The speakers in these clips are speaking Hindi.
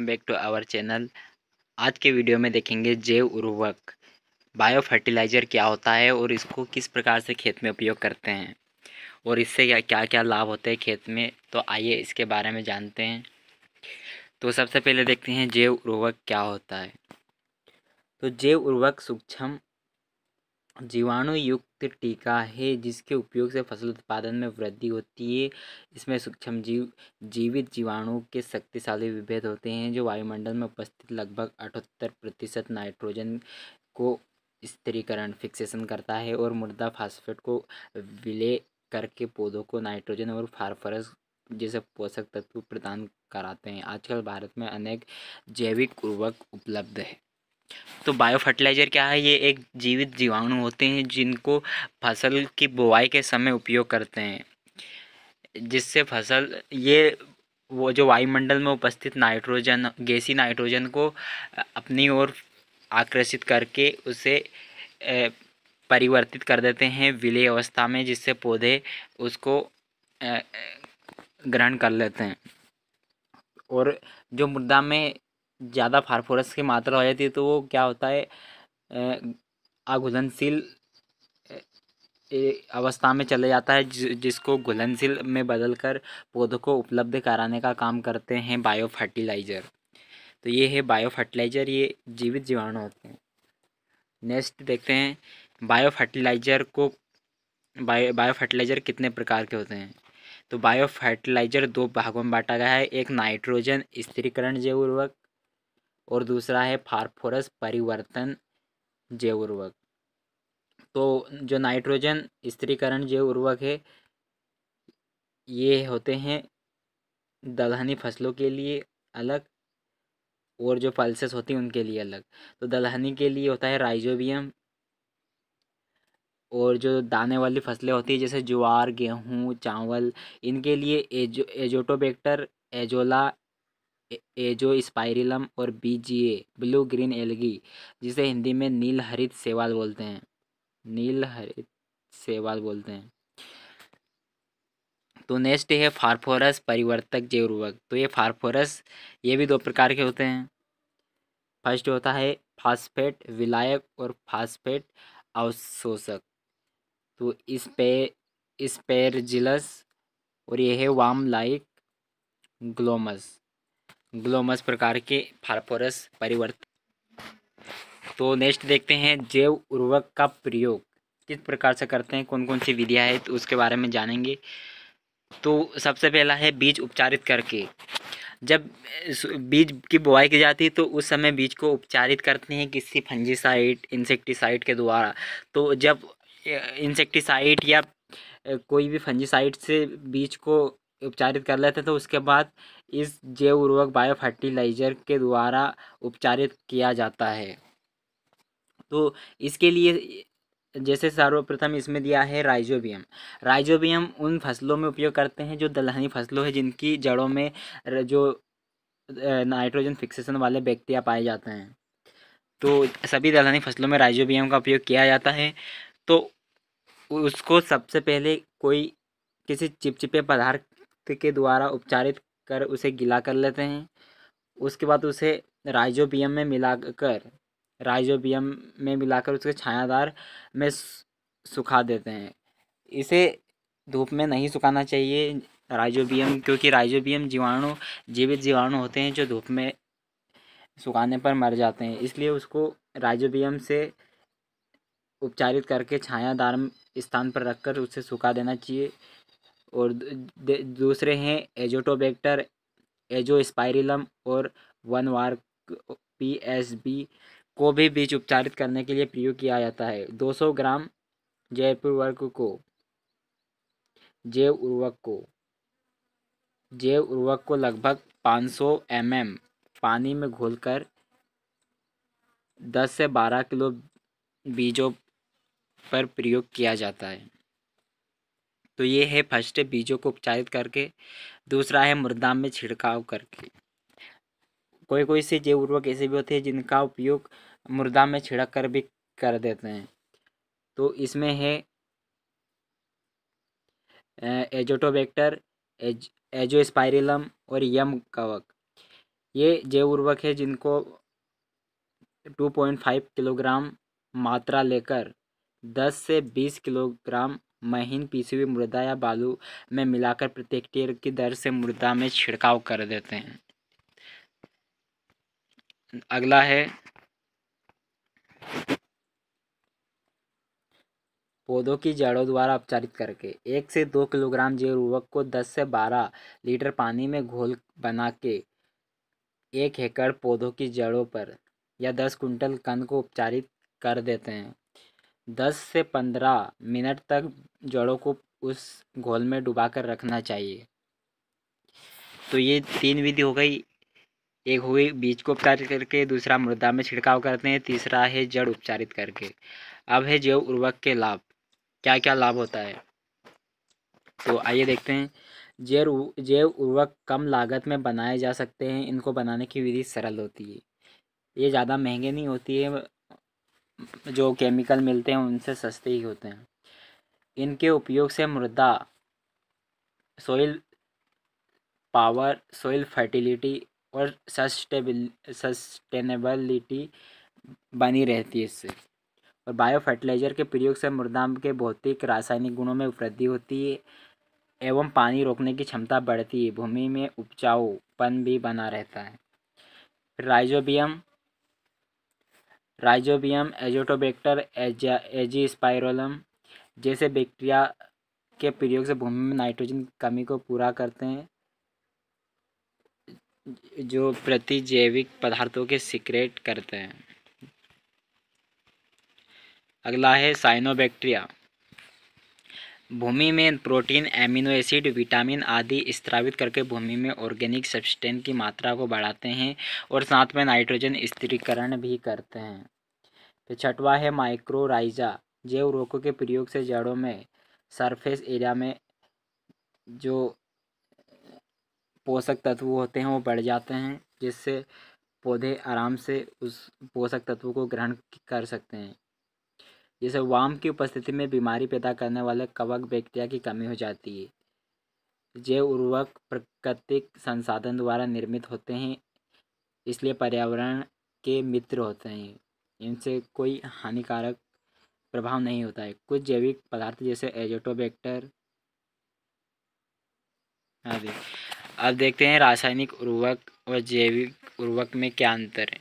Welcome back to our channel. आज के वीडियो में देखेंगे जैव उर्वरक बायो फर्टिलाइज़र क्या होता है और इसको किस प्रकार से खेत में उपयोग करते हैं और इससे क्या क्या क्या लाभ होते हैं खेत में। तो आइए इसके बारे में जानते हैं। तो सबसे पहले देखते हैं जैव उर्वरक क्या होता है। तो जैव उर्वरक सूक्ष्म जीवाणु युक्त टीका है जिसके उपयोग से फसल उत्पादन में वृद्धि होती है। इसमें सूक्ष्म जीवित जीवाणु के शक्तिशाली विभेद होते हैं जो वायुमंडल में उपस्थित लगभग 78% नाइट्रोजन को स्थिरीकरण फिक्सेशन करता है और मृदा फास्फेट को विलय करके पौधों को नाइट्रोजन और फास्फोरस जैसे पोषक तत्व प्रदान कराते हैं। आजकल भारत में अनेक जैविक उर्वरक उपलब्ध है। तो बायो फर्टिलाइज़र क्या है? ये एक जीवित जीवाणु होते हैं जिनको फसल की बुवाई के समय उपयोग करते हैं, जिससे फसल ये वो जो वायुमंडल में उपस्थित नाइट्रोजन गैसीय नाइट्रोजन को अपनी ओर आकर्षित करके उसे परिवर्तित कर देते हैं विलेय अवस्था में, जिससे पौधे उसको ग्रहण कर लेते हैं। और जो मृदा में ज़्यादा फास्फोरस की मात्रा हो जाती है तो वो क्या होता है, अघुलनशील अवस्था में चले जाता है, जिसको घुलनशील में बदलकर पौधों को उपलब्ध कराने का काम करते हैं बायो फर्टिलाइज़र। तो ये है बायो फर्टिलाइज़र, ये जीवित जीवाणु होते हैं। नेक्स्ट देखते हैं बायो फर्टिलाइज़र को बायो फर्टिलाइज़र कितने प्रकार के होते हैं। तो बायो फर्टिलाइज़र दो भागों में बांटा गया है, एक नाइट्रोजन स्थिरीकरण जैव उर्वरक और दूसरा है फास्फोरस परिवर्तन जैव उर्वरक। तो जो नाइट्रोजन स्थिरीकरण जैव उर्वरक है ये होते हैं दलहनी फसलों के लिए अलग और जो पल्सेस होती हैं उनके लिए अलग। तो दलहनी के लिए होता है राइजोबियम, और जो दाने वाली फसलें होती है जैसे ज्वार गेहूँ चावल इनके लिए एजोटोबैक्टर एजोला एजोस्पाइरिलम और बीजीए ब्लू ग्रीन एल्गी, जिसे हिंदी में नील हरित शैवाल बोलते हैं। नील हरित शैवाल बोलते हैं। तो नेक्स्ट है फास्फोरस परिवर्तक जैव उर्वरक। तो ये फास्फोरस ये भी दो प्रकार के होते हैं। फर्स्ट होता है फास्फेट विलायक और फास्फेट अवशोषक। तो स्पेरजिलस और ये है वाम लाइक ग्लोमस ग्लोमस प्रकार के फास्फोरस परिवर्तक। तो नेक्स्ट देखते हैं जैव उर्वरक का प्रयोग किस प्रकार से करते हैं, कौन कौन सी विधियां है, तो उसके बारे में जानेंगे। तो सबसे पहला है बीज उपचारित करके। जब बीज की बुआई की जाती है तो उस समय बीज को उपचारित करते हैं किसी फंजीसाइड इंसेक्टिसाइड के द्वारा। तो जब इंसेक्टिसाइड या कोई भी फंजीसाइड से बीज को उपचारित कर लेते हैं तो उसके बाद इस जैव उर्वरक बायो फर्टिलाइज़र के द्वारा उपचारित किया जाता है। तो इसके लिए जैसे सर्वप्रथम इसमें दिया है राइजोबियम। राइजोबियम उन फसलों में उपयोग करते हैं जो दलहनी फसलों है जिनकी जड़ों में जो नाइट्रोजन फिक्सेशन वाले बैक्टीरिया पाए जाते हैं। तो सभी दलहनी फसलों में राइजोबियम का उपयोग किया जाता है। तो उसको सबसे पहले कोई किसी चिपचिपे पदार्थ के द्वारा उपचारित कर उसे गीला कर लेते हैं। उसके बाद उसे राइजोबियम में मिलाकर उसके छायादार में सुखा देते हैं। इसे धूप में नहीं सुखाना चाहिए राइजोबियम, क्योंकि राइजोबियम जीवाणु जीवित जीवाणु होते हैं जो धूप में सुखाने पर मर जाते हैं, इसलिए उसको राइजोबियम से उपचारित करके छायादार स्थान पर रखकर उसे सुखा देना चाहिए। और दूसरे हैं एजोटोबैक्टर एजोस्पाइरिलम और वनवार्क पीएसबी को भी बीज उपचारित करने के लिए प्रयोग किया जाता है। 200 ग्राम जैव उर्वरक को लगभग 500 ml पानी में घोलकर 10 से 12 किलो बीजों पर प्रयोग किया जाता है। तो ये है फर्स्ट बीजों को उपचारित करके। दूसरा है मृदा में छिड़काव करके। कोई कोई से जैव उर्वरक ऐसे भी होते हैं जिनका उपयोग मृदा में छिड़क कर भी कर देते हैं। तो इसमें है एजोटोबैक्टर एजोस्पाइरिलम और यम कवक। ये जैव उर्वरक है जिनको 2.5 किलोग्राम मात्रा लेकर 10 से 20 किलोग्राम महीन पीसी हुई मृदा या बालू में मिलाकर प्रति हेक्टेयर की दर से मृदा में छिड़काव कर देते हैं। अगला है पौधों की जड़ों द्वारा उपचारित करके 1 से 2 किलोग्राम जैव उर्वरक को 10 से 12 लीटर पानी में घोल बना के 1 एकड़ पौधों की जड़ों पर या 10 कुंटल कंद को उपचारित कर देते हैं। 10 से 15 मिनट तक जड़ों को उस घोल में डुबाकर रखना चाहिए। तो ये 3 विधि हो गई। एक हुई बीज को उपचारित करके, दूसरा मृदा में छिड़काव करते हैं, तीसरा है जड़ उपचारित करके। अब है जैव उर्वरक के लाभ। क्या क्या लाभ होता है, तो आइए देखते हैं। जैव उर्वरक कम लागत में बनाए जा सकते हैं। इनको बनाने की विधि सरल होती है। ये ज़्यादा महंगे नहीं होती है, जो केमिकल मिलते हैं उनसे सस्ते ही होते हैं। इनके उपयोग से मृदा, सॉइल पावर, सॉइल फर्टिलिटी और सस्टेनेबिलिटी बनी रहती है इससे। और बायो फर्टिलाइज़र के प्रयोग से मृदा के भौतिक रासायनिक गुणों में वृद्धि होती है एवं पानी रोकने की क्षमता बढ़ती है। भूमि में उपजाऊपन भी बना रहता है। राइजोबियम एजोटोबैक्टर एजीस्पाइरोलम जैसे बैक्टीरिया के प्रयोग से भूमि में नाइट्रोजन की कमी को पूरा करते हैं, जो प्रतिजैविक पदार्थों के सिक्रेट करते हैं। अगला है साइनोबैक्टीरिया। भूमि में प्रोटीन, एमिनो एसिड, विटामिन आदि स्रावित करके भूमि में ऑर्गेनिक सब्सटेंस की मात्रा को बढ़ाते हैं और साथ में नाइट्रोजन स्थिरीकरण भी करते हैं। फिर छठवां है माइक्रोराइजा। जैव उर्वरकों के प्रयोग से जड़ों में सरफेस एरिया में जो पोषक तत्व होते हैं वो बढ़ जाते हैं, जिससे पौधे आराम से उस पोषक तत्वों को ग्रहण कर सकते हैं। जैसे वाम की उपस्थिति में बीमारी पैदा करने वाले कवक बैक्टीरिया की कमी हो जाती है। जैव उर्वरक प्राकृतिक संसाधन द्वारा निर्मित होते हैं, इसलिए पर्यावरण के मित्र होते हैं। इनसे कोई हानिकारक प्रभाव नहीं होता है। कुछ जैविक पदार्थ जैसे एजोटोबैक्टर आदि। अब देखते हैं रासायनिक उर्वरक और जैविक उर्वरक में क्या अंतर है।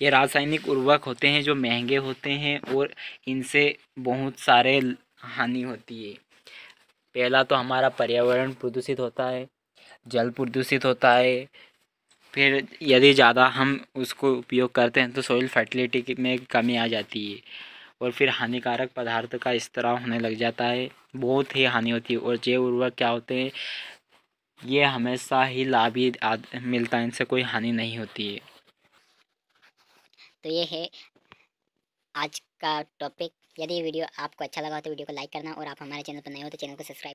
ये रासायनिक उर्वरक होते हैं जो महंगे होते हैं और इनसे बहुत सारे हानि होती है। पहला तो हमारा पर्यावरण प्रदूषित होता है, जल प्रदूषित होता है। फिर यदि ज़्यादा हम उसको उपयोग करते हैं तो सॉइल फर्टिलिटी में कमी आ जाती है और फिर हानिकारक पदार्थ का स्त्राव होने लग जाता है, बहुत ही हानि होती है। और जैव उर्वरक क्या होते हैं, ये हमेशा ही लाभ ही मिलता है, इनसे कोई हानि नहीं होती है। तो ये है आज का टॉपिक। यदि वीडियो आपको अच्छा लगा हो तो वीडियो को लाइक करना और आप हमारे चैनल पर नए हो तो चैनल को सब्सक्राइब